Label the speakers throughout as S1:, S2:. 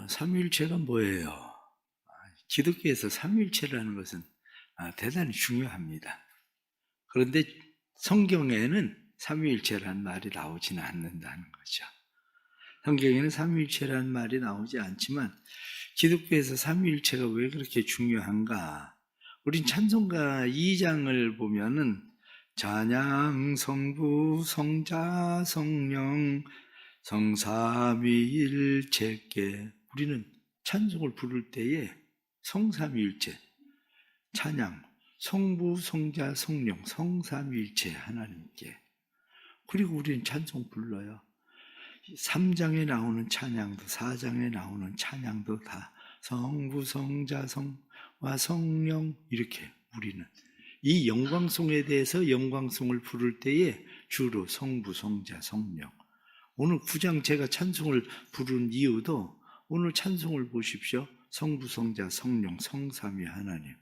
S1: 삼위일체가 뭐예요? 기독교에서 삼위일체라는 것은 대단히 중요합니다. 그런데 성경에는 삼위일체라는 말이 나오지는 않는다는 거죠. 성경에는 삼위일체라는 말이 나오지 않지만 기독교에서 삼위일체가 왜 그렇게 중요한가? 우린 찬송가 2장을 보면은 찬양 성부 성자 성령 성삼위일체께, 우리는 찬송을 부를 때에 성삼위일체, 찬양, 성부, 성자, 성령, 성삼위일체 하나님께. 그리고 우리는 찬송 불러요. 3장에 나오는 찬양도 4장에 나오는 찬양도 다 성부, 성자, 성와 성령, 이렇게 우리는 이 영광송에 대해서 영광송을 부를 때에 주로 성부, 성자, 성령. 오늘 9장 제가 찬송을 부른 이유도 오늘 찬송을 보십시오. 성부, 성자, 성령, 성삼위 하나님.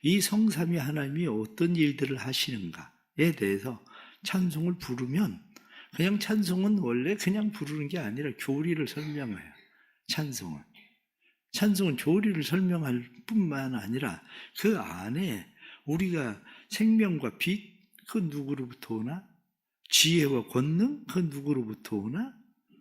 S1: 이 성삼위 하나님이 어떤 일들을 하시는가에 대해서 찬송을 부르면, 그냥 찬송은 원래 그냥 부르는 게 아니라 교리를 설명해요. 찬송은 교리를 설명할 뿐만 아니라 그 안에 우리가 생명과 빛, 그 누구로부터 오나? 지혜와 권능, 그 누구로부터 오나?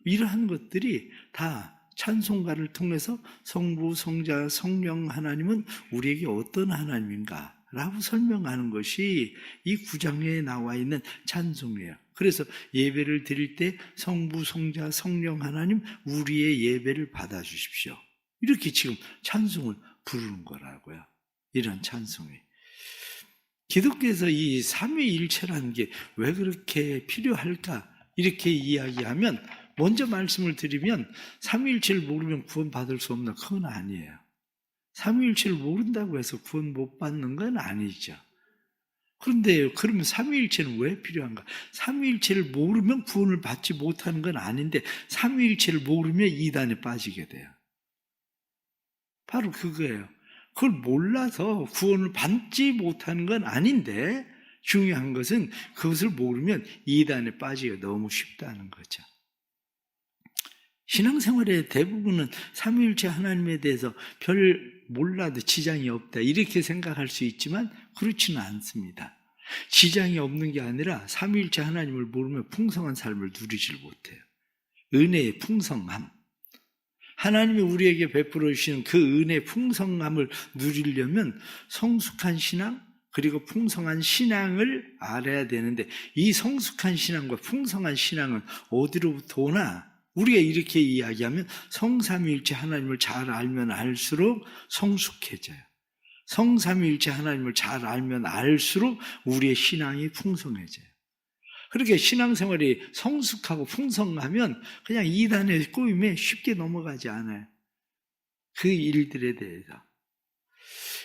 S1: 이러한 것들이 다 찬송가를 통해서 성부, 성자, 성령 하나님은 우리에게 어떤 하나님인가 라고 설명하는 것이 이 9장에 나와 있는 찬송이에요. 그래서 예배를 드릴 때 성부, 성자, 성령 하나님 우리의 예배를 받아주십시오. 이렇게 지금 찬송을 부르는 거라고요. 이런 찬송이. 기독교에서 이 삼위일체라는 게 왜 그렇게 필요할까? 이렇게 이야기하면, 먼저 말씀을 드리면 삼위일체를 모르면 구원받을 수 없나? 그건 아니에요. 삼위일체를 모른다고 해서 구원 못 받는 건 아니죠. 그런데 그러면 삼위일체는 왜 필요한가? 삼위일체를 모르면 구원을 받지 못하는 건 아닌데 삼위일체를 모르면 이단에 빠지게 돼요. 바로 그거예요. 그걸 몰라서 구원을 받지 못하는 건 아닌데, 중요한 것은 그것을 모르면 이단에 빠지기가 너무 쉽다는 거죠. 신앙생활의 대부분은 삼위일체 하나님에 대해서 별 몰라도 지장이 없다 이렇게 생각할 수 있지만 그렇지는 않습니다. 지장이 없는 게 아니라 삼위일체 하나님을 모르면 풍성한 삶을 누리질 못해요. 은혜의 풍성함, 하나님이 우리에게 베풀어 주시는 그 은혜의 풍성함을 누리려면 성숙한 신앙, 그리고 풍성한 신앙을 알아야 되는데, 이 성숙한 신앙과 풍성한 신앙은 어디로부터 오나? 우리가 이렇게 이야기하면 성삼위일체 하나님을 잘 알면 알수록 성숙해져요. 성삼위일체 하나님을 잘 알면 알수록 우리의 신앙이 풍성해져요. 그렇게 신앙생활이 성숙하고 풍성하면 그냥 이단의 꼬임에 쉽게 넘어가지 않아요. 그 일들에 대해서.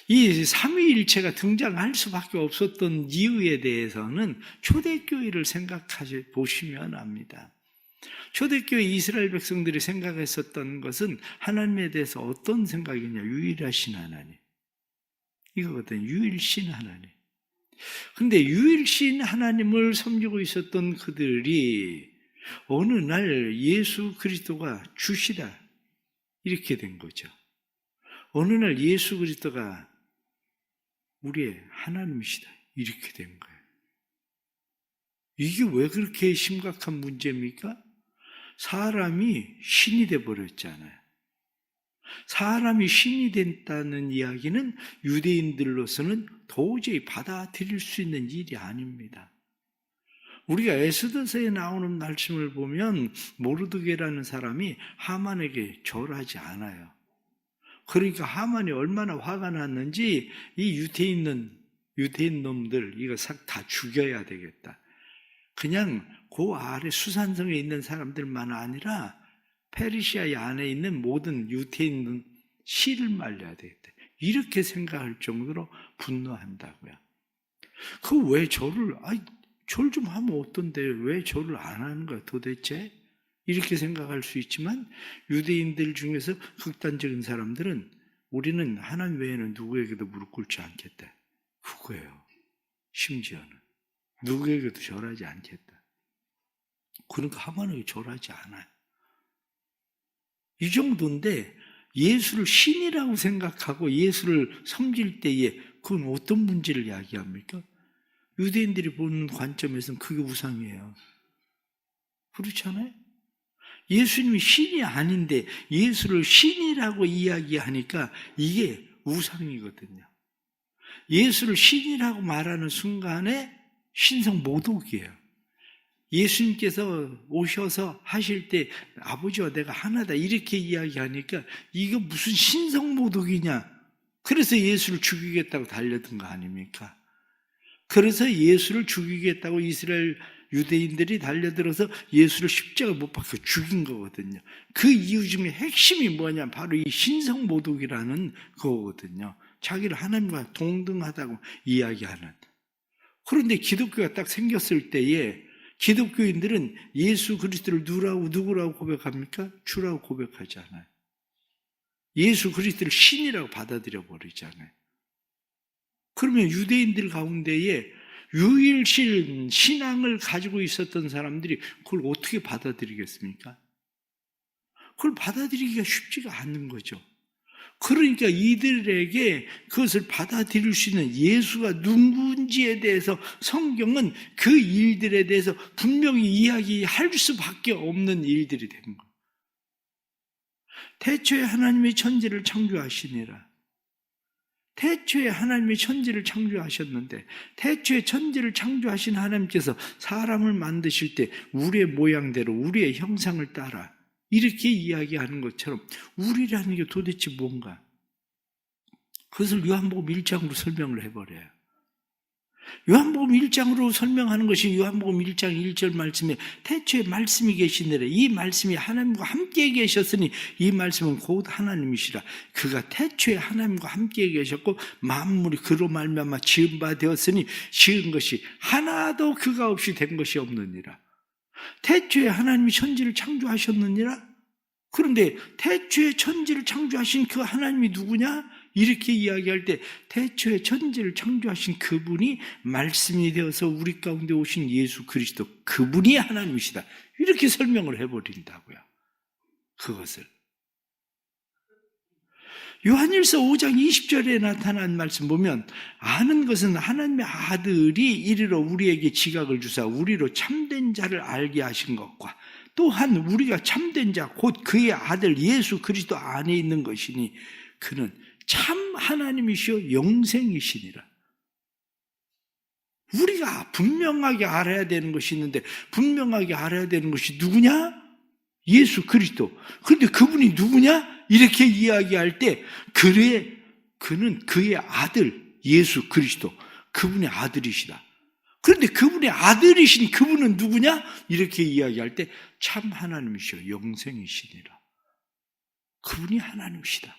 S1: 이 삼위일체가 등장할 수밖에 없었던 이유에 대해서는 초대교회를 생각해 보시면 압니다. 초대교회 이스라엘 백성들이 생각했었던 것은 하나님에 대해서 어떤 생각이냐? 유일하신 하나님. 이거거든요. 유일신 하나님. 근데 유일신 하나님을 섬기고 있었던 그들이 어느 날 예수 그리스도가 주시다 이렇게 된 거죠. 어느 날 예수 그리스도가 우리의 하나님이시다 이렇게 된 거예요. 이게 왜 그렇게 심각한 문제입니까? 사람이 신이 돼버렸잖아요. 사람이 신이 됐다는 이야기는 유대인들로서는 도저히 받아들일 수 있는 일이 아닙니다. 우리가 에스더서에 나오는 말씀을 보면 모르드게라는 사람이 하만에게 절하지 않아요. 그러니까 하만이 얼마나 화가 났는지 이 유대인 놈들 이거 싹 다 죽여야 되겠다. 그냥 그 아래 수산성에 있는 사람들만 아니라 페르시아 안에 있는 모든 유대인은 씨를 말려야 되겠다. 이렇게 생각할 정도로 분노한다고요. 그 왜 절을, 절 좀 하면 어떤데 왜 절을 안 하는 거야 도대체? 이렇게 생각할 수 있지만 유대인들 중에서 극단적인 사람들은 우리는 하나님 외에는 누구에게도 무릎 꿇지 않겠다. 그거예요. 심지어는. 누구에게도 절하지 않겠다. 그러니까 하만에게 절하지 않아요. 이 정도인데 예수를 신이라고 생각하고 예수를 섬길 때에 그건 어떤 문제를 야기합니까? 유대인들이 보는 관점에서는 그게 우상이에요. 그렇잖아요? 예수님이 신이 아닌데 예수를 신이라고 이야기하니까 이게 우상이거든요. 예수를 신이라고 말하는 순간에 신성 모독이에요. 예수님께서 오셔서 하실 때 아버지와 내가 하나다 이렇게 이야기하니까 이거 무슨 신성 모독이냐. 그래서 예수를 죽이겠다고 달려든 거 아닙니까? 그래서 예수를 죽이겠다고 이스라엘 유대인들이 달려들어서 예수를 십자가에 못 박혀 죽인 거거든요. 그 이유 중에 핵심이 뭐냐? 바로 이 신성 모독이라는 거거든요. 자기를 하나님과 동등하다고 이야기하는. 그런데 기독교가 딱 생겼을 때에 기독교인들은 예수 그리스도를 누구라고 고백합니까? 주라고 고백하지 않아요. 예수 그리스도를 신이라고 받아들여 버리잖아요. 그러면 유대인들 가운데에 유일신 신앙을 가지고 있었던 사람들이 그걸 어떻게 받아들이겠습니까? 그걸 받아들이기가 쉽지가 않는 거죠. 그러니까 이들에게 그것을 받아들일 수 있는 예수가 누군지에 대해서 성경은 그 일들에 대해서 분명히 이야기할 수밖에 없는 일들이 된 거예요. 태초에 하나님이 천지를 창조하시니라. 태초에 하나님이 천지를 창조하셨는데 태초에 천지를 창조하신 하나님께서 사람을 만드실 때 우리의 모양대로 우리의 형상을 따라 이렇게 이야기하는 것처럼 우리라는 게 도대체 뭔가? 그것을 요한복음 1장으로 설명을 해버려요. 요한복음 1장으로 설명하는 것이 요한복음 1장 1절 말씀에 태초에 말씀이 계시니라. 이 말씀이 하나님과 함께 계셨으니 이 말씀은 곧 하나님이시라. 그가 태초에 하나님과 함께 계셨고 만물이 그로 말미암아 지은 바 되었으니 지은 것이 하나도 그가 없이 된 것이 없느니라. 태초에 하나님이 천지를 창조하셨느니라. 그런데 태초에 천지를 창조하신 그 하나님이 누구냐? 이렇게 이야기할 때 태초에 천지를 창조하신 그분이 말씀이 되어서 우리 가운데 오신 예수 그리스도, 그분이 하나님이시다. 이렇게 설명을 해버린다고요. 그것을. 요한일서 5장 20절에 나타난 말씀 보면 아는 것은 하나님의 아들이 이르러 우리에게 지각을 주사 우리로 참된 자를 알게 하신 것과 또한 우리가 참된 자 곧 그의 아들 예수 그리스도 안에 있는 것이니 그는 참 하나님이시요 영생이시니라. 우리가 분명하게 알아야 되는 것이 있는데 분명하게 알아야 되는 것이 누구냐? 예수 그리스도. 그런데 그분이 누구냐? 이렇게 이야기할 때 그는 그의 아들 예수 그리스도, 그분의 아들이시다. 그런데 그분의 아들이신 그분은 누구냐? 이렇게 이야기할 때 참 하나님이시여 영생이시니라. 그분이 하나님이시다.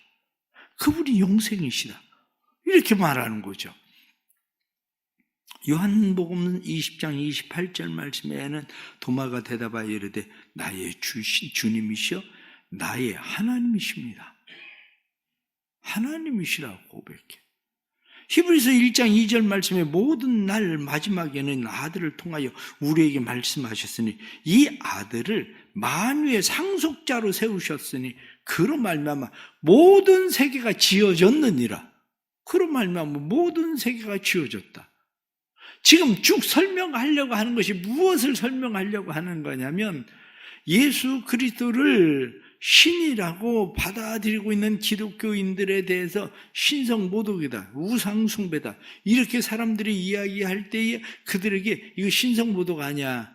S1: 그분이 영생이시다. 이렇게 말하는 거죠. 요한복음 20장 28절 말씀에는 도마가 대답하여 이르되 나의 주님이시여 나의 하나님이십니다. 하나님이시라고 고백해. 히브리서 1장 2절 말씀에 모든 날 마지막에는 아들을 통하여 우리에게 말씀하셨으니 이 아들을 만유의 상속자로 세우셨으니 그로 말미암아 모든 세계가 지어졌느니라. 그로 말미암아 모든 세계가 지어졌다. 지금 쭉 설명하려고 하는 것이 무엇을 설명하려고 하는 거냐면 예수 그리스도를 신이라고 받아들이고 있는 기독교인들에 대해서 신성 모독이다, 우상 숭배다 이렇게 사람들이 이야기할 때에 그들에게 이거 신성 모독 아니야,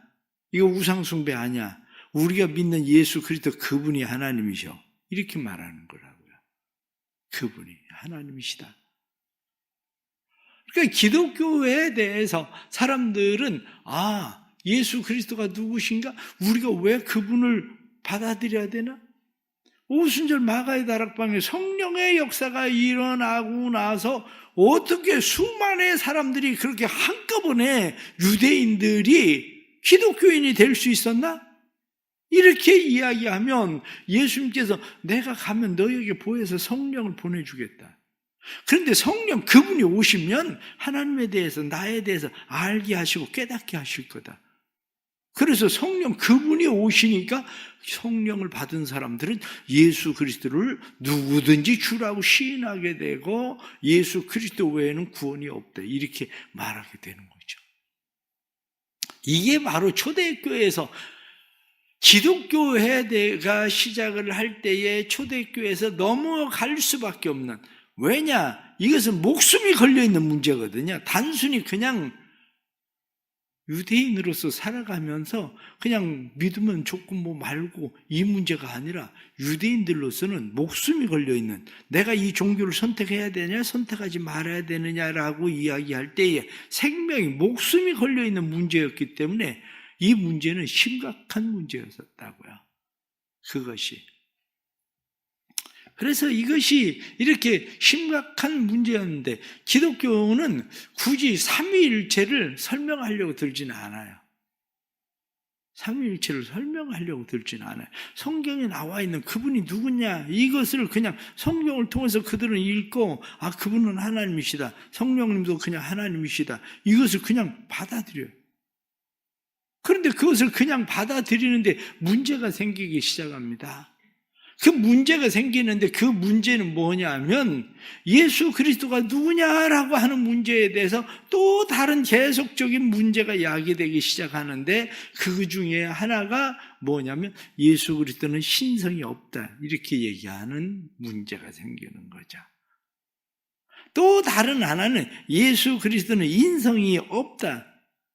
S1: 이거 우상 숭배 아니야, 우리가 믿는 예수 그리스도 그분이 하나님이셔 이렇게 말하는 거라고요. 그분이 하나님이시다. 그러니까 기독교에 대해서 사람들은 예수 그리스도가 누구신가? 우리가 왜 그분을 받아들여야 되나? 오순절 마가의 다락방에 성령의 역사가 일어나고 나서 어떻게 수많은 사람들이 그렇게 한꺼번에 유대인들이 기독교인이 될 수 있었나? 이렇게 이야기하면 예수님께서 내가 가면 너희에게 보혜사 성령을 보내주겠다. 그런데 성령 그분이 오시면 하나님에 대해서 나에 대해서 알게 하시고 깨닫게 하실 거다. 그래서 성령, 그분이 오시니까 성령을 받은 사람들은 예수 그리스도를 누구든지 주라고 시인하게 되고 예수 그리스도 외에는 구원이 없다, 이렇게 말하게 되는 거죠. 이게 바로 초대교회에서, 기독교회가 시작을 할 때에 초대교회에서 넘어갈 수밖에 없는, 왜냐? 이것은 목숨이 걸려있는 문제거든요. 단순히 그냥 유대인으로서 살아가면서 그냥 믿으면 좋고 뭐 말고 이 문제가 아니라, 유대인들로서는 목숨이 걸려있는, 내가 이 종교를 선택해야 되냐 선택하지 말아야 되느냐라고 이야기할 때에 생명이, 목숨이 걸려있는 문제였기 때문에 이 문제는 심각한 문제였었다고요. 그것이. 그래서 이것이 이렇게 심각한 문제였는데 기독교는 굳이 삼위일체를 설명하려고 들지는 않아요. 삼위일체를 설명하려고 들지는 않아요. 성경에 나와 있는 그분이 누구냐, 이것을 그냥 성경을 통해서 그들은 읽고, 아, 그분은 하나님이시다, 성령님도 그냥 하나님이시다, 이것을 그냥 받아들여요. 그런데 그것을 그냥 받아들이는데 문제가 생기기 시작합니다. 그 문제가 생기는데 그 문제는 뭐냐면 예수 그리스도가 누구냐라고 하는 문제에 대해서 또 다른 계속적인 문제가 야기되기 시작하는데, 그 중에 하나가 뭐냐면 예수 그리스도는 신성이 없다, 이렇게 얘기하는 문제가 생기는 거죠. 또 다른 하나는 예수 그리스도는 인성이 없다.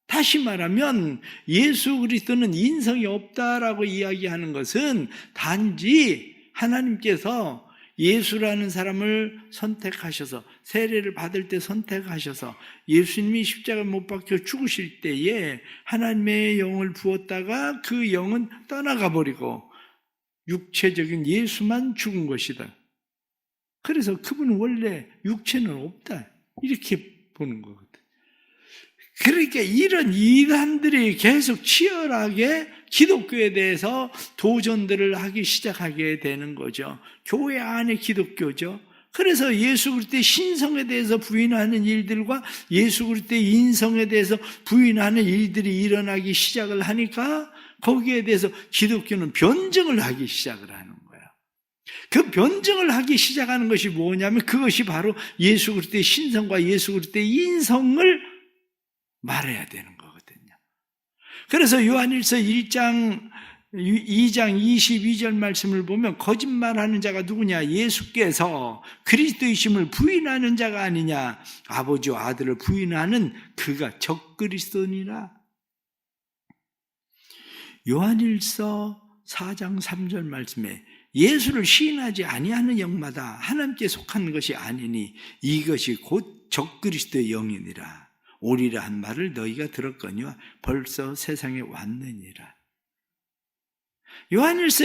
S1: 다시 말하면 예수 그리스도는 인성이 없다라고 이야기하는 것은 단지 하나님께서 예수라는 사람을 선택하셔서, 세례를 받을 때 선택하셔서 예수님이 십자가에 못 박혀 죽으실 때에 하나님의 영을 부었다가 그 영은 떠나가 버리고 육체적인 예수만 죽은 것이다. 그래서 그분은 원래 육체는 없다, 이렇게 보는 거거든. 그러니까 이런 이단들이 계속 치열하게 기독교에 대해서 도전들을 하기 시작하게 되는 거죠. 교회 안에 기독교죠. 그래서 예수 그리스도의 신성에 대해서 부인하는 일들과 예수 그리스도의 인성에 대해서 부인하는 일들이 일어나기 시작을 하니까 거기에 대해서 기독교는 변증을 하기 시작을 하는 거예요. 그 변증을 하기 시작하는 것이 뭐냐면 그것이 바로 예수 그리스도의 신성과 예수 그리스도의 인성을 말해야 되는 거거든요. 그래서 요한일서 2장 22절 말씀을 보면 거짓말하는 자가 누구냐? 예수께서 그리스도이심을 부인하는 자가 아니냐? 아버지와 아들을 부인하는 그가 적그리스도니라. 요한일서 4장 3절 말씀에 예수를 시인하지 아니하는 영마다 하나님께 속한 것이 아니니 이것이 곧 적그리스도의 영이니라. 오리라 한 말을 너희가 들었거니와 벌써 세상에 왔느니라. 요한일서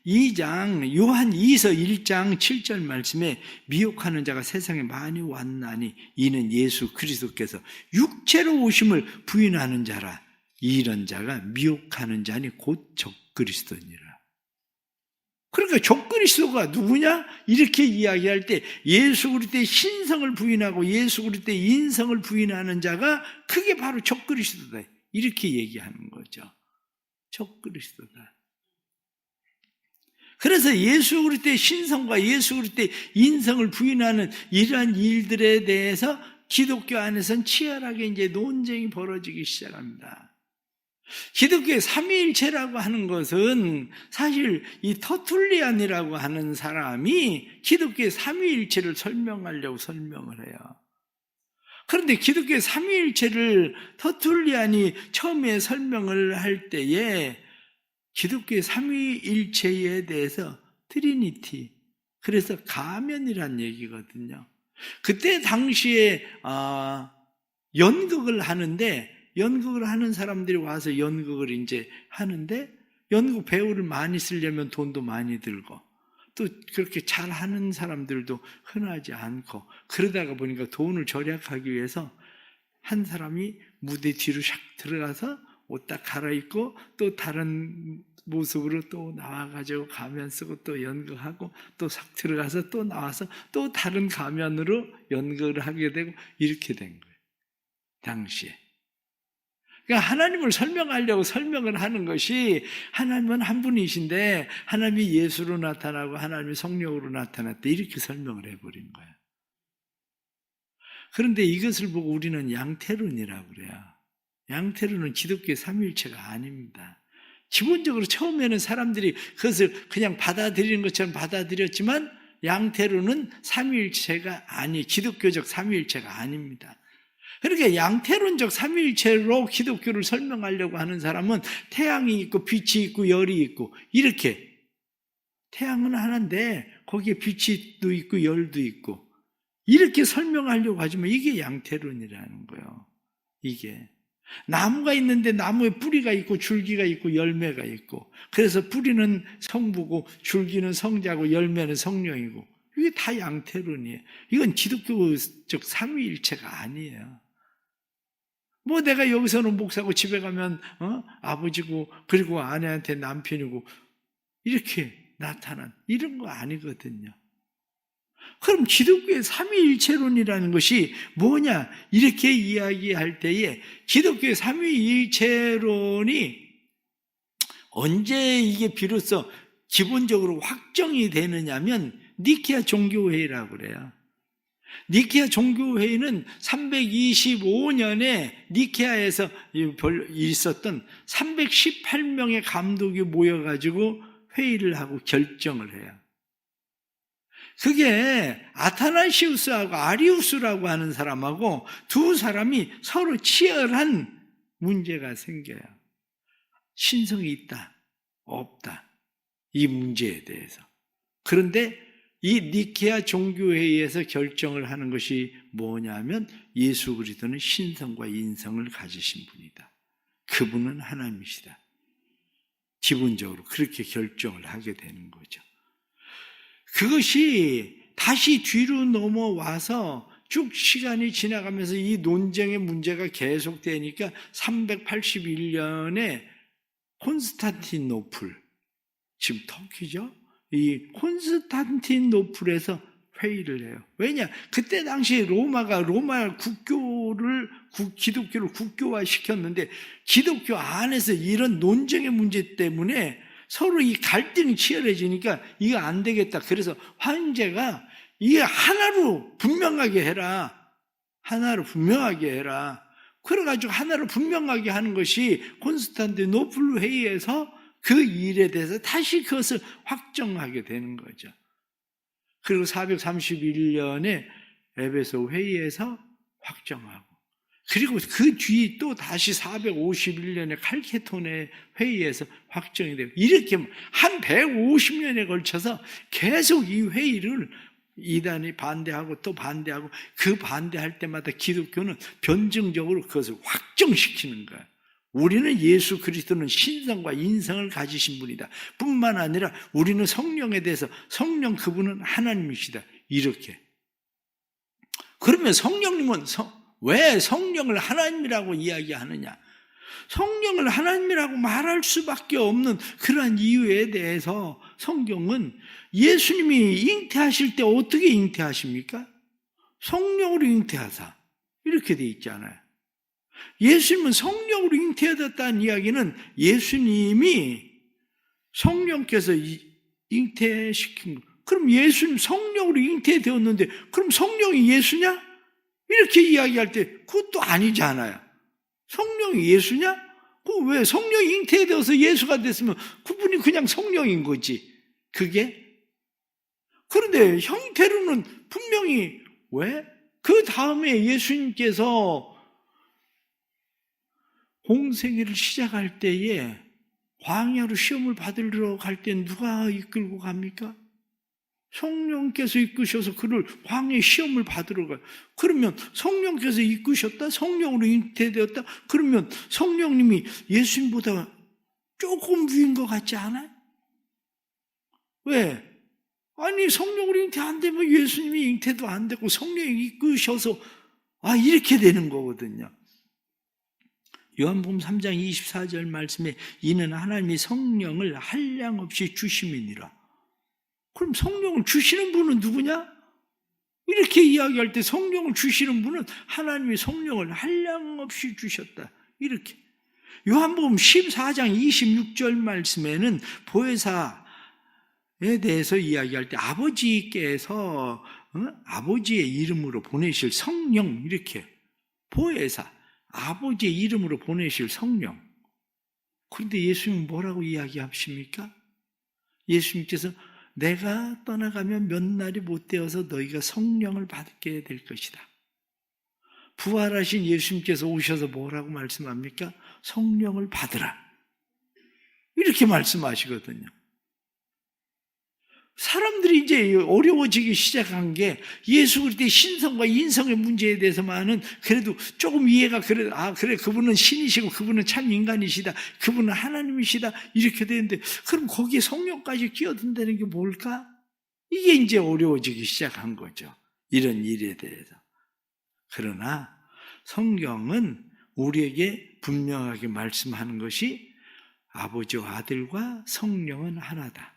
S1: 2장, 요한 2서 1장 7절 말씀에 미혹하는 자가 세상에 많이 왔나니 이는 예수 그리스도께서 육체로 오심을 부인하는 자라. 이런 자가 미혹하는 자니 곧 적그리스도니라. 그러니까 적그리스도가 누구냐? 이렇게 이야기할 때 예수 그리스도의 신성을 부인하고 예수 그리스도의 인성을 부인하는 자가 그게 바로 적그리스도다, 이렇게 얘기하는 거죠. 적그리스도다. 그래서 예수 그리스도의 신성과 예수 그리스도의 인성을 부인하는 이러한 일들에 대해서 기독교 안에서는 치열하게 이제 논쟁이 벌어지기 시작합니다. 기독교의 삼위일체라고 하는 것은 사실 이 터툴리안이라고 하는 사람이 기독교의 삼위일체를 설명하려고 설명을 해요. 그런데 기독교의 삼위일체를 터툴리안이 처음에 설명을 할 때에 기독교의 삼위일체에 대해서 트리니티, 그래서 가면이란 얘기거든요. 그때 당시에 연극을 하는데, 연극을 하는 사람들이 와서 연극을 이제 하는데, 연극 배우를 많이 쓰려면 돈도 많이 들고 또 그렇게 잘하는 사람들도 흔하지 않고, 그러다가 보니까 돈을 절약하기 위해서 한 사람이 무대 뒤로 샥 들어가서 옷 딱 갈아입고 또 다른 모습으로 또 나와가지고 가면 쓰고 또 연극하고 또 싹 들어가서 또 나와서 또 다른 가면으로 연극을 하게 되고 이렇게 된 거예요, 당시에. 그러니까 하나님을 설명하려고 설명을 하는 것이 하나님은 한 분이신데 하나님이 예수로 나타나고 하나님이 성령으로 나타났다 이렇게 설명을 해버린 거예요. 그런데 이것을 보고 우리는 양태론이라고 그래요. 양태론은 기독교의 삼위일체가 아닙니다. 기본적으로 처음에는 사람들이 그것을 그냥 받아들이는 것처럼 받아들였지만 양태론은 삼위일체가 기독교적 삼위일체가 아닙니다. 그러니까 양태론적 삼위일체로 기독교를 설명하려고 하는 사람은 태양이 있고 빛이 있고 열이 있고 이렇게 태양은 하나인데 거기에 빛이 있고 열도 있고 이렇게 설명하려고 하지만 이게 양태론이라는 거예요. 이게 나무가 있는데 나무에 뿌리가 있고 줄기가 있고 열매가 있고 그래서 뿌리는 성부고 줄기는 성자고 열매는 성령이고 이게 다 양태론이에요. 이건 기독교적 삼위일체가 아니에요. 뭐 내가 여기서는 목사고 집에 가면 아버지고 그리고 아내한테 남편이고 이렇게 나타난 이런 거 아니거든요. 그럼 기독교의 삼위일체론이라는 것이 뭐냐 이렇게 이야기할 때에 기독교의 삼위일체론이 언제 이게 비로소 기본적으로 확정이 되느냐면 니케아 종교회의라고 그래요. 니케아 종교회의는 325년에 니케아에서 있었던 318명의 감독이 모여가지고 회의를 하고 결정을 해요. 그게 아타나시우스하고 아리우스라고 하는 사람하고 두 사람이 서로 치열한 문제가 생겨요. 신성이 있다, 없다. 이 문제에 대해서. 그런데 이 니케아 종교회의에서 결정을 하는 것이 뭐냐면 예수 그리스도는 신성과 인성을 가지신 분이다. 그분은 하나님이시다. 기본적으로 그렇게 결정을 하게 되는 거죠. 그것이 다시 뒤로 넘어와서 쭉 시간이 지나가면서 이 논쟁의 문제가 계속되니까 381년에 콘스탄티노플, 지금 터키죠? 이 콘스탄티노플에서 회의를 해요. 왜냐? 그때 당시 로마 기독교를 국교화 시켰는데 기독교 안에서 이런 논쟁의 문제 때문에 서로 이 갈등이 치열해지니까 이거 안 되겠다. 그래서 황제가 이게 하나로 분명하게 해라. 하나로 분명하게 해라. 그래가지고 하나로 분명하게 하는 것이 콘스탄티노플 회의에서 그 일에 대해서 다시 그것을 확정하게 되는 거죠. 그리고 431년에 에베소 회의에서 확정하고 그리고 그 뒤 또 다시 451년에 칼케톤의 회의에서 확정이 되고 이렇게 한 150년에 걸쳐서 계속 이 회의를 이단이 반대하고 또 반대하고 그 반대할 때마다 기독교는 변증적으로 그것을 확정시키는 거예요. 우리는 예수 그리스도는 신성과 인성을 가지신 분이다. 뿐만 아니라 우리는 성령에 대해서 성령 그분은 하나님이시다. 이렇게. 그러면 성령님은 왜 성령을 하나님이라고 이야기하느냐? 성령을 하나님이라고 말할 수밖에 없는 그러한 이유에 대해서 성경은 예수님이 잉태하실 때 어떻게 잉태하십니까? 성령으로 잉태하사 이렇게 돼 있잖아요. 예수님은 성령으로 잉태하셨다는 이야기는 예수님이 성령께서 잉태시킨 거. 그럼 예수님 성령으로 잉태되었는데 그럼 성령이 예수냐? 이렇게 이야기할 때 그것도 아니잖아요. 성령이 예수냐? 왜 성령이 잉태되어서 예수가 됐으면 그분이 그냥 성령인 거지. 그게? 그런데 형태로는 분명히 왜? 그 다음에 예수님께서 공생애를 시작할 때에 광야로 시험을 받으러 갈 때 누가 이끌고 갑니까? 성령께서 이끄셔서 그를 광야의 시험을 받으러 가요. 그러면 성령께서 이끄셨다? 성령으로 잉태되었다? 그러면 성령님이 예수님보다 조금 위인 것 같지 않아요? 왜? 아니 성령으로 잉태 안 되면 예수님이 잉태도 안 되고 성령이 이끄셔서 이렇게 되는 거거든요. 요한복음 3장 24절 말씀에 이는 하나님이 성령을 한량없이 주심이니라. 그럼 성령을 주시는 분은 누구냐? 이렇게 이야기할 때 성령을 주시는 분은 하나님이 성령을 한량없이 주셨다. 이렇게. 요한복음 14장 26절 말씀에는 보혜사에 대해서 이야기할 때 아버지께서 아버지의 이름으로 보내실 성령, 이렇게 보혜사, 아버지의 이름으로 보내실 성령. 그런데 예수님은 뭐라고 이야기하십니까? 예수님께서 내가 떠나가면 몇 날이 못 되어서 너희가 성령을 받게 될 것이다. 부활하신 예수님께서 오셔서 뭐라고 말씀합니까? 성령을 받으라. 이렇게 말씀하시거든요. 사람들이 이제 어려워지기 시작한 게 예수 그리스도의 신성과 인성의 문제에 대해서만은 그래도 조금 이해가 그래, 그래, 그분은 신이시고 그분은 참 인간이시다, 그분은 하나님이시다, 이렇게 되는데, 그럼 거기에 성령까지 끼어든다는 게 뭘까? 이게 이제 어려워지기 시작한 거죠. 이런 일에 대해서. 그러나 성경은 우리에게 분명하게 말씀하는 것이 아버지와 아들과 성령은 하나다.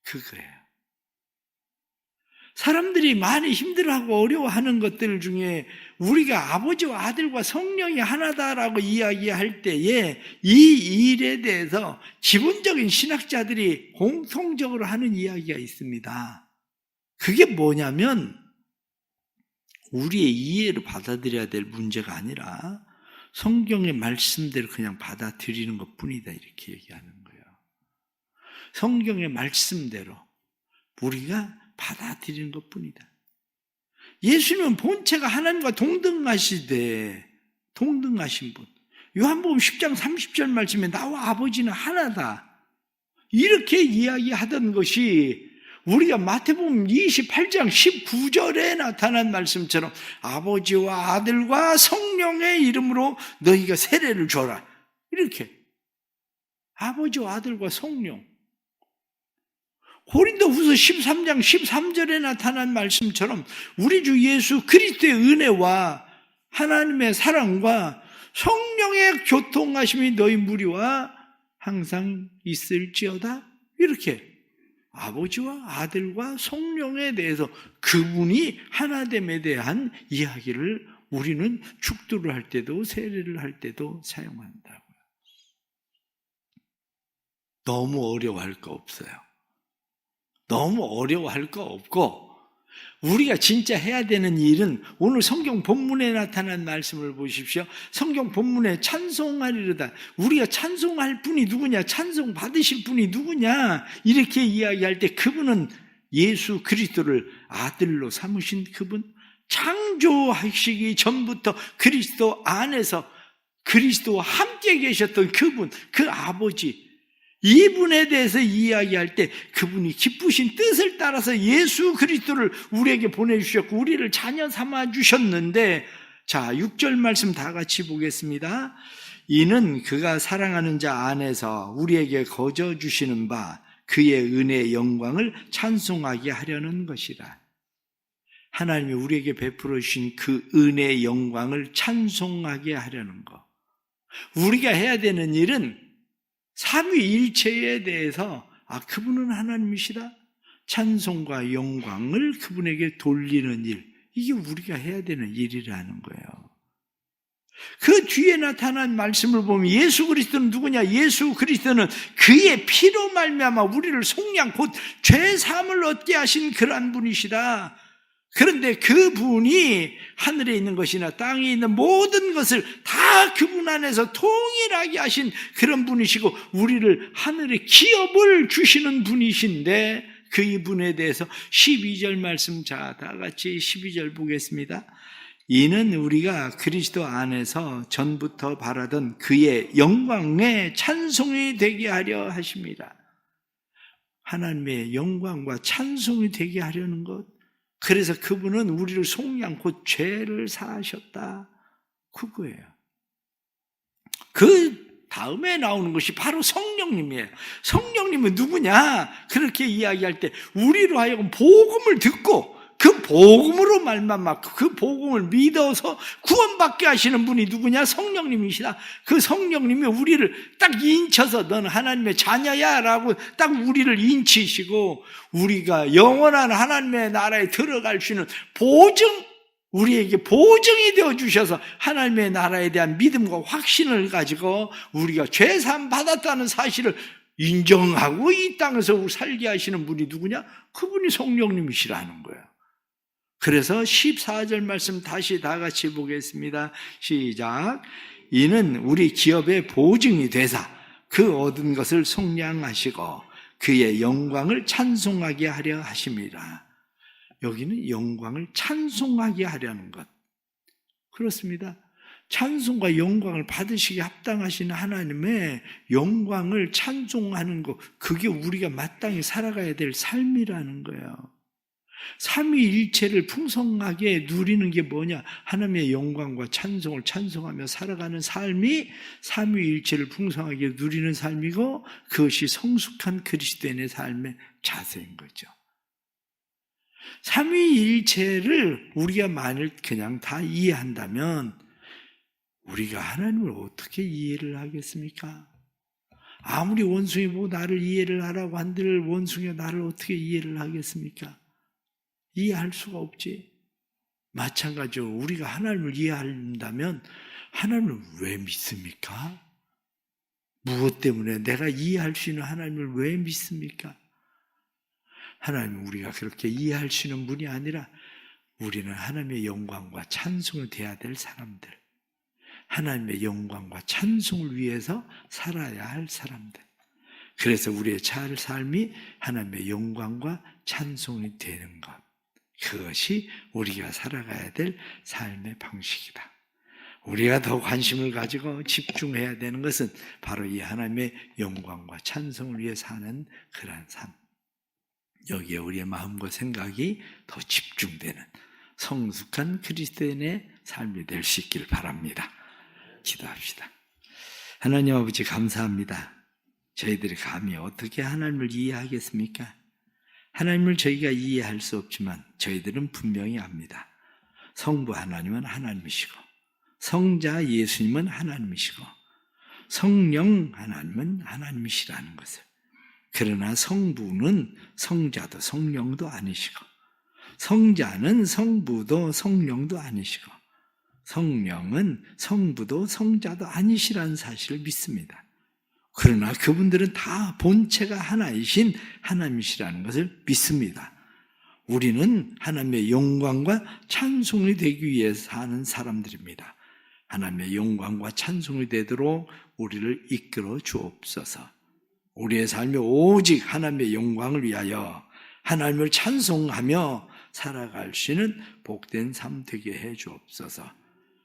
S1: 그거예요. 사람들이 많이 힘들어하고 어려워하는 것들 중에 우리가 아버지와 아들과 성령이 하나다라고 이야기할 때에 이 일에 대해서 기본적인 신학자들이 공통적으로 하는 이야기가 있습니다. 그게 뭐냐면 우리의 이해로 받아들여야 될 문제가 아니라 성경의 말씀대로 그냥 받아들이는 것뿐이다, 이렇게 얘기하는 거예요. 성경의 말씀대로 우리가 받아들이는 것뿐이다. 예수님은 본체가 하나님과 동등하시되, 동등하신 분. 요한복음 10장 30절 말씀에 나와 아버지는 하나다, 이렇게 이야기하던 것이 우리가 마태복음 28장 19절에 나타난 말씀처럼 아버지와 아들과 성령의 이름으로 너희가 세례를 줘라, 이렇게 아버지와 아들과 성령. 고린도후서 13장 13절에 나타난 말씀처럼 우리 주 예수 그리스도의 은혜와 하나님의 사랑과 성령의 교통하심이 너희 무리와 항상 있을지어다, 이렇게 아버지와 아들과 성령에 대해서 그분이 하나됨에 대한 이야기를 우리는 축도를 할 때도 세례를 할 때도 사용한다고요. 너무 어려워할 거 없어요. 너무 어려워할 거 없고, 우리가 진짜 해야 되는 일은 오늘 성경 본문에 나타난 말씀을 보십시오. 성경 본문에 찬송하리로다. 우리가 찬송할 분이 누구냐, 찬송 받으실 분이 누구냐, 이렇게 이야기할 때 그분은 예수 그리스도를 아들로 삼으신 그분, 창조하시기 전부터 그리스도 안에서 그리스도와 함께 계셨던 그분, 그 아버지, 이분에 대해서 이야기할 때 그분이 기쁘신 뜻을 따라서 예수 그리스도를 우리에게 보내주셨고 우리를 자녀 삼아 주셨는데, 자 6절 말씀 다 같이 보겠습니다. 이는 그가 사랑하는 자 안에서 우리에게 거저 주시는 바 그의 은혜의 영광을 찬송하게 하려는 것이라. 하나님이 우리에게 베풀어 주신 그 은혜의 영광을 찬송하게 하려는 것. 우리가 해야 되는 일은 삼위일체에 대해서 그분은 하나님이시다, 찬송과 영광을 그분에게 돌리는 일, 이게 우리가 해야 되는 일이라는 거예요. 그 뒤에 나타난 말씀을 보면 예수 그리스도는 누구냐? 예수 그리스도는 그의 피로 말미암아 우리를 속량 곧 죄사함을 얻게 하신 그러한 분이시다. 그런데 그분이 하늘에 있는 것이나 땅에 있는 모든 것을 다 그분 안에서 통일하게 하신 그런 분이시고 우리를 하늘의 기업을 주시는 분이신데, 그 이분에 대해서 12절 말씀, 자 다 같이 12절 보겠습니다. 이는 우리가 그리스도 안에서 전부터 바라던 그의 영광의 찬송이 되게 하려 하십니다. 하나님의 영광과 찬송이 되게 하려는 것, 그래서 그분은 우리를 속량 곧 죄를 사하셨다, 그거예요. 그 다음에 나오는 것이 바로 성령님이에요. 성령님은 누구냐? 그렇게 이야기할 때 우리로 하여금 복음을 듣고 그 복음으로 말미암아 그 복음을 믿어서 구원받게 하시는 분이 누구냐? 성령님이시다. 그 성령님이 우리를 딱 인쳐서 너는 하나님의 자녀야 라고 딱 우리를 인치시고 우리가 영원한 하나님의 나라에 들어갈 수 있는 보증, 우리에게 보증이 되어 주셔서 하나님의 나라에 대한 믿음과 확신을 가지고 우리가 죄사함 받았다는 사실을 인정하고 이 땅에서 살게 하시는 분이 누구냐? 그분이 성령님이시라는 거예요. 그래서 14절 말씀 다시 다 같이 보겠습니다. 시작. 이는 우리 기업의 보증이 되사 그 얻은 것을 속량하시고 그의 영광을 찬송하게 하려 하심이라. 여기는 영광을 찬송하게 하려는 것. 그렇습니다. 찬송과 영광을 받으시기 합당하신 하나님의 영광을 찬송하는 것, 그게 우리가 마땅히 살아가야 될 삶이라는 거예요. 삼위일체를 풍성하게 누리는 게 뭐냐? 하나님의 영광과 찬송을 찬송하며 살아가는 삶이 삼위일체를 풍성하게 누리는 삶이고, 그것이 성숙한 그리스도인의 삶의 자세인 거죠. 삼위일체를 우리가 만일 그냥 다 이해한다면 우리가 하나님을 어떻게 이해를 하겠습니까? 아무리 원숭이 보고 나를 이해를 하라고 한들 원숭이가 나를 어떻게 이해를 하겠습니까? 이해할 수가 없지. 마찬가지로 우리가 하나님을 이해한다면 하나님을 왜 믿습니까? 무엇 때문에 내가 이해할 수 있는 하나님을 왜 믿습니까? 하나님은 우리가 그렇게 이해할 수 있는 분이 아니라 우리는 하나님의 영광과 찬송을 돼야 될 사람들, 하나님의 영광과 찬송을 위해서 살아야 할 사람들. 그래서 우리의 삶이 하나님의 영광과 찬송이 되는 것, 그것이 우리가 살아가야 될 삶의 방식이다. 우리가 더 관심을 가지고 집중해야 되는 것은 바로 이 하나님의 영광과 찬송을 위해 사는 그러한 삶, 여기에 우리의 마음과 생각이 더 집중되는 성숙한 그리스도인의 삶이 될 수 있기를 바랍니다. 기도합시다. 하나님 아버지, 감사합니다. 저희들이 감히 어떻게 하나님을 이해하겠습니까? 하나님을 저희가 이해할 수 없지만 저희들은 분명히 압니다. 성부 하나님은 하나님이시고, 성자 예수님은 하나님이시고, 성령 하나님은 하나님이시라는 것을. 그러나 성부는 성자도 성령도 아니시고, 성자는 성부도 성령도 아니시고, 성령은 성부도 성자도 아니시라는 사실을 믿습니다. 그러나 그분들은 다 본체가 하나이신 하나님이시라는 것을 믿습니다. 우리는 하나님의 영광과 찬송이 되기 위해서 사는 사람들입니다. 하나님의 영광과 찬송이 되도록 우리를 이끌어 주옵소서. 우리의 삶이 오직 하나님의 영광을 위하여 하나님을 찬송하며 살아갈 수 있는 복된 삶 되게 해 주옵소서.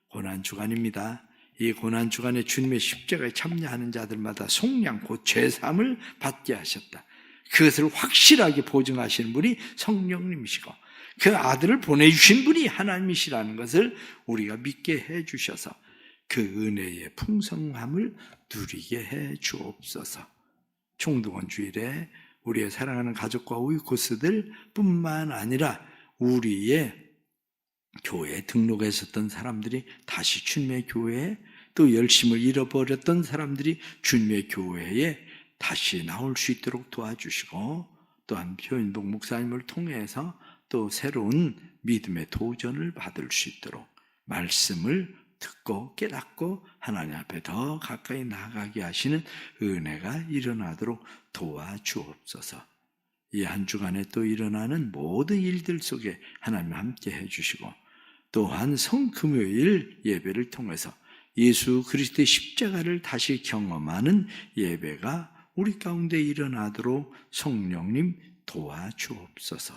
S1: 고난주간입니다. 이 고난주간에 주님의 십자가에 참여하는 자들마다 속량 곧 죄사함을 받게 하셨다. 그것을 확실하게 보증하시는 분이 성령님이시고 그 아들을 보내주신 분이 하나님이시라는 것을 우리가 믿게 해 주셔서 그 은혜의 풍성함을 누리게 해 주옵소서. 총동원 주일에 우리의 사랑하는 가족과 우이코스들 뿐만 아니라 우리의 교회에 등록했었던 사람들이 다시 주님의 교회에, 또 열심을 잃어버렸던 사람들이 주님의 교회에 다시 나올 수 있도록 도와주시고, 또한 표인복 목사님을 통해서 또 새로운 믿음의 도전을 받을 수 있도록 말씀을 듣고 깨닫고 하나님 앞에 더 가까이 나가게 하시는 은혜가 일어나도록 도와주옵소서. 이 한 주간에 또 일어나는 모든 일들 속에 하나님 함께 해주시고, 또한 성금요일 예배를 통해서 예수 그리스도의 십자가를 다시 경험하는 예배가 우리 가운데 일어나도록 성령님 도와주옵소서.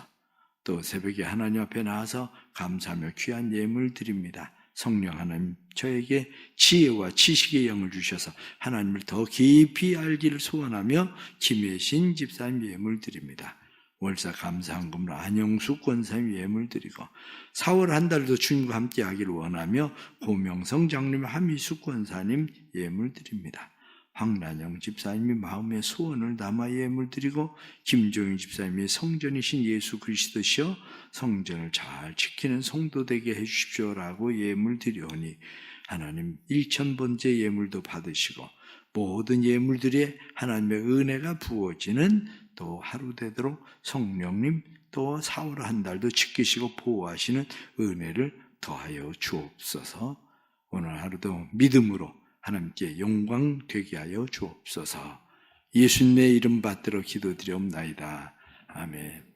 S1: 또 새벽에 하나님 앞에 나와서 감사하며 귀한 예물 드립니다. 성령 하나님, 저에게 지혜와 지식의 영을 주셔서 하나님을 더 깊이 알기를 소원하며 김혜신 집사님 예물 드립니다. 월사 감사한금으로 안영수 권사님 예물 드리고, 4월 한 달도 주님과 함께 하기를 원하며 고명성 장님, 하미수 권사님 예물 드립니다. 황란영 집사님이 마음의 소원을 담아 예물 드리고, 김종인 집사님이 성전이신 예수 그리스도시여 성전을 잘 지키는 성도 되게 해주십시오라고 예물 드리오니 하나님 1000번째 예물도 받으시고 모든 예물들이 하나님의 은혜가 부어지는 또 하루 되도록 성령님 또 4월 한 달도 지키시고 보호하시는 은혜를 더하여 주옵소서. 오늘 하루도 믿음으로 하나님께 영광 되게 하여 주옵소서. 예수님의 이름 받들어 기도드리옵나이다. 아멘.